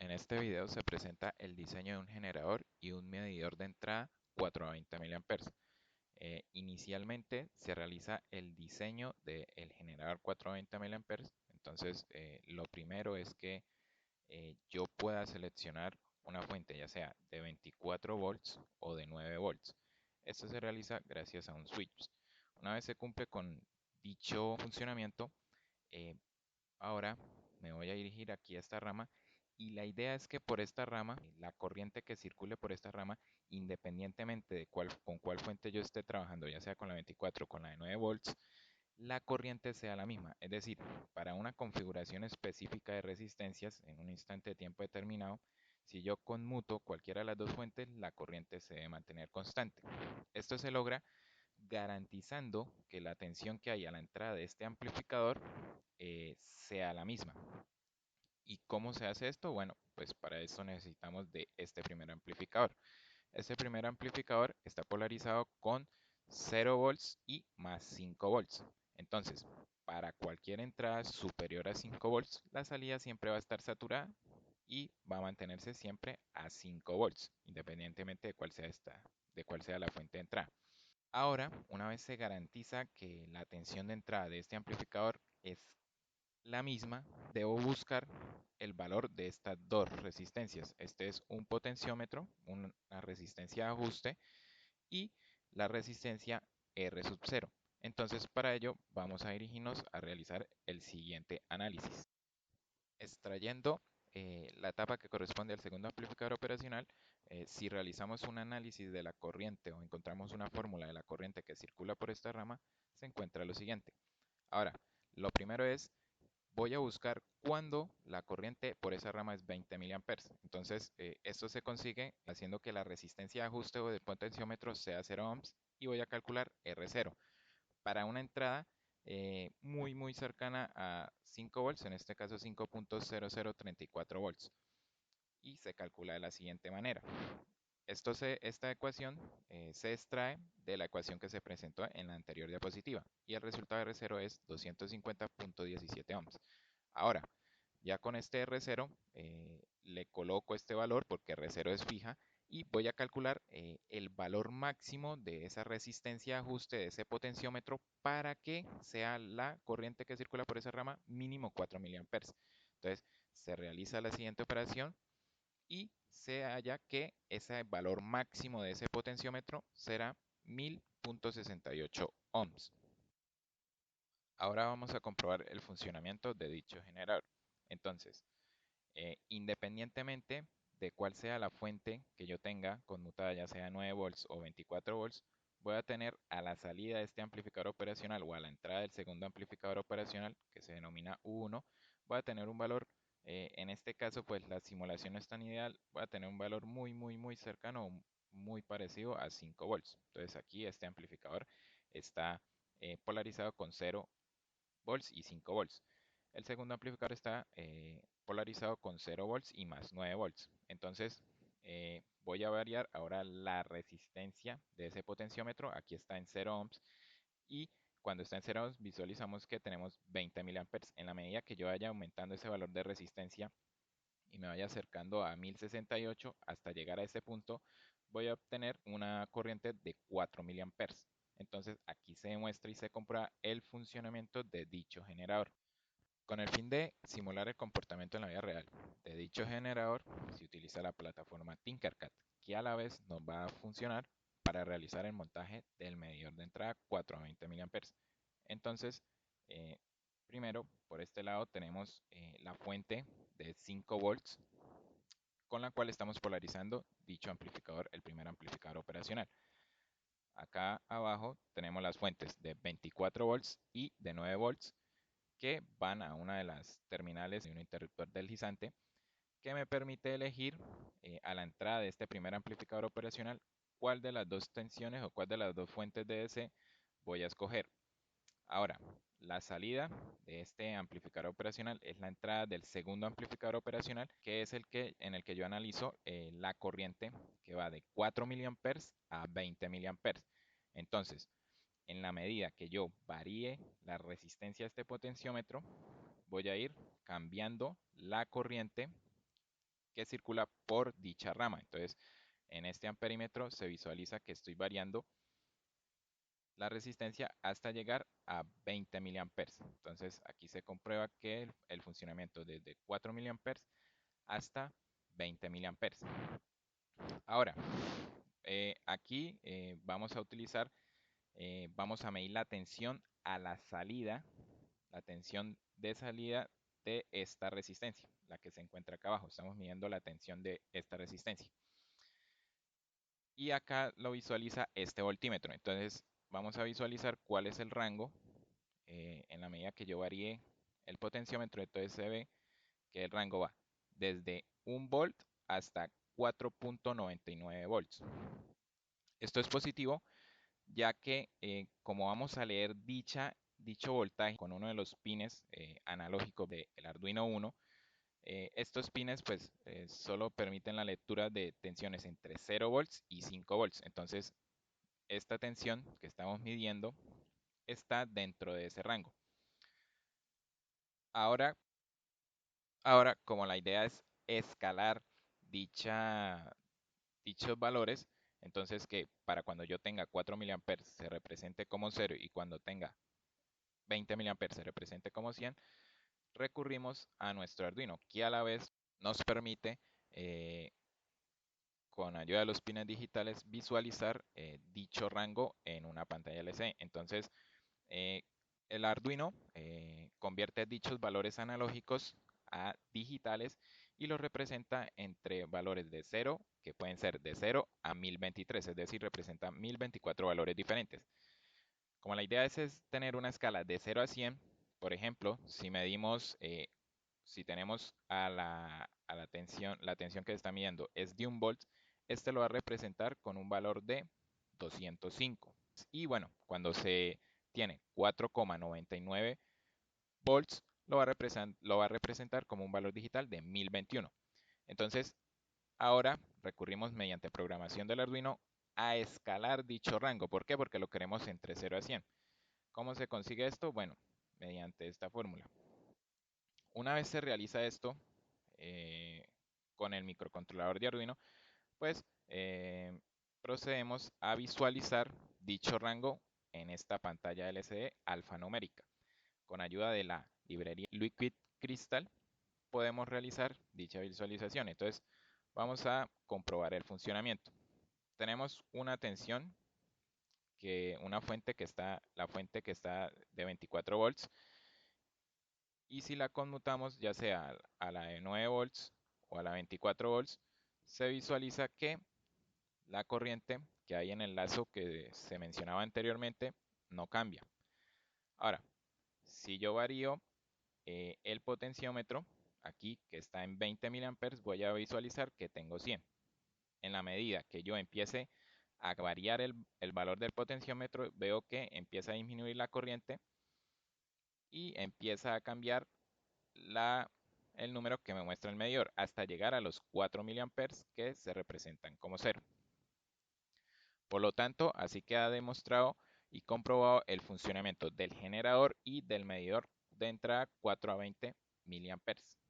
En este video se presenta el diseño de un generador y un medidor de entrada 420 mA. Inicialmente se realiza el diseño del generador 420 mA. Entonces, lo primero es que yo pueda seleccionar una fuente, ya sea de 24 volts o de 9 volts. Esto se realiza gracias a un switch. Una vez se cumple con dicho funcionamiento, eh, ahora me voy a dirigir aquí a esta rama y la idea es que por esta rama, la corriente que circule por esta rama, independientemente de con cuál fuente yo esté trabajando, ya sea con la 24 o con la de 9 volts, la corriente sea la misma. Es decir, para una configuración específica de resistencias en un instante de tiempo determinado, si yo conmuto cualquiera de las dos fuentes, la corriente se debe mantener constante. Esto se logra garantizando que la tensión que hay a la entrada de este amplificador sea la misma. ¿Y cómo se hace esto? Bueno, pues para esto necesitamos de este primer amplificador. Este primer amplificador está polarizado con 0 volts y más 5 volts. Entonces, para cualquier entrada superior a 5 volts, la salida siempre va a estar saturada y va a mantenerse siempre a 5 volts, independientemente de cuál sea la fuente de entrada. Ahora, una vez se garantiza que la tensión de entrada de este amplificador es la misma, debo buscar el valor de estas dos resistencias. Este es un potenciómetro, una resistencia de ajuste y la resistencia R sub 0. Entonces, para ello vamos a dirigirnos a realizar el siguiente análisis. Extrayendo la etapa que corresponde al segundo amplificador operacional, si realizamos un análisis de la corriente o encontramos una fórmula de la corriente que circula por esta rama, se encuentra lo siguiente. Ahora, lo primero es, voy a buscar cuándo la corriente por esa rama es 20 miliamperes. Entonces, esto se consigue haciendo que la resistencia de ajuste o del potenciómetro sea 0 ohms y voy a calcular R0 para una entrada muy cercana a 5 volts, en este caso 5.0034 volts. Y se calcula de la siguiente manera. Esta ecuación se extrae de la ecuación que se presentó en la anterior diapositiva y el resultado de R0 es 250.17 ohms. Ahora, ya con este R0 le coloco este valor porque R0 es fija y voy a calcular el valor máximo de esa resistencia de ajuste de ese potenciómetro para que sea la corriente que circula por esa rama mínimo 4 miliamperes. Entonces, se realiza la siguiente operación y se halla que ese valor máximo de ese potenciómetro será 1000.68 ohms. Ahora vamos a comprobar el funcionamiento de dicho generador. Entonces, independientemente de cuál sea la fuente que yo tenga conmutada, ya sea 9 volts o 24 volts, voy a tener a la salida de este amplificador operacional o a la entrada del segundo amplificador operacional, que se denomina U1, voy a tener un valor, en este caso pues la simulación no es tan ideal, voy a tener un valor muy cercano o muy parecido a 5 volts. Entonces aquí este amplificador está polarizado con 0 volts y 5 volts. El segundo amplificador está polarizado con 0 volts y más 9 volts. Entonces voy a variar ahora la resistencia de ese potenciómetro. Aquí está en 0 ohms y cuando está en 0 ohms visualizamos que tenemos 20 miliamperes. En la medida que yo vaya aumentando ese valor de resistencia y me vaya acercando a 1068 hasta llegar a este punto, voy a obtener una corriente de 4 miliamperes. Entonces aquí se demuestra y se comprueba el funcionamiento de dicho generador. Con el fin de simular el comportamiento en la vida real de dicho generador, se utiliza la plataforma Tinkercad, que a la vez nos va a funcionar para realizar el montaje del medidor de entrada 420 mA. Entonces, eh, primero, por este lado tenemos la fuente de 5 volts con la cual estamos polarizando dicho amplificador, el primer amplificador operacional. Acá abajo tenemos las fuentes de 24 volts y de 9 volts que van a una de las terminales de un interruptor deslizante que me permite elegir a la entrada de este primer amplificador operacional cuál de las dos tensiones o cuál de las dos fuentes de DC voy a escoger. Ahora, la salida de este amplificador operacional es la entrada del segundo amplificador operacional, que es en el que yo analizo la corriente que va de 4 miliamperes a 20 miliamperes. Entonces, en la medida que yo varíe la resistencia a este potenciómetro, voy a ir cambiando la corriente que circula por dicha rama. Entonces, en este amperímetro se visualiza que estoy variando la resistencia hasta llegar a 20 miliamperes. Entonces, aquí se comprueba que el funcionamiento desde 4 miliamperes hasta 20 miliamperes. Ahora, aquí vamos a utilizar, vamos a medir la tensión a la salida, la tensión de salida de esta resistencia, la que se encuentra acá abajo. Estamos midiendo la tensión de esta resistencia. Y acá lo visualiza este voltímetro. Entonces, vamos a visualizar cuál es el rango en la medida que yo varíe el potenciómetro. Entonces se ve que el rango va desde 1 volt hasta 4.99 volts. Esto es positivo ya que como vamos a leer dicho voltaje con uno de los pines analógicos del Arduino Uno, estos pines pues solo permiten la lectura de tensiones entre 0 volts y 5 volts. Entonces esta tensión que estamos midiendo está dentro de ese rango. Ahora, como la idea es escalar dichos valores, entonces que para cuando yo tenga 4 miliamperes se represente como 0 y cuando tenga 20 miliamperes se represente como 100, recurrimos a nuestro Arduino, que a la vez nos permite, con ayuda de los pines digitales, visualizar dicho rango en una pantalla LCD. Entonces, eh, el Arduino convierte dichos valores analógicos a digitales y los representa entre valores de 0, que pueden ser de 0 a 1023, es decir, representa 1024 valores diferentes. Como la idea es tener una escala de 0 a 100, por ejemplo, si medimos, si tenemos la tensión que se está midiendo es de 1 volt, este lo va a representar con un valor de 205. Y bueno, cuando se tiene 4,99 volts, lo va a representar como un valor digital de 1021. Entonces, ahora recurrimos mediante programación del Arduino a escalar dicho rango. ¿Por qué? Porque lo queremos entre 0 a 100. ¿Cómo se consigue esto? Bueno, mediante esta fórmula. Una vez se realiza esto eh, con el microcontrolador de Arduino, pues procedemos a visualizar dicho rango en esta pantalla LCD alfanumérica. Con ayuda de la librería Liquid Crystal podemos realizar dicha visualización. Entonces vamos a comprobar el funcionamiento. Tenemos una tensión, la fuente que está de 24 volts, y si la conmutamos ya sea a la de 9 volts o a la 24 volts, se visualiza que la corriente que hay en el lazo que se mencionaba anteriormente no cambia. Ahora, si yo varío el potenciómetro, aquí que está en 20 miliamperes, voy a visualizar que tengo 100. En la medida que yo empiece a variar el valor del potenciómetro, veo que empieza a disminuir la corriente y empieza a cambiar el número que me muestra el medidor hasta llegar a los 4 miliamperes que se representan como 0. Por lo tanto, así queda demostrado y comprobado el funcionamiento del generador y del medidor de entrada 4 a 20 miliamperes.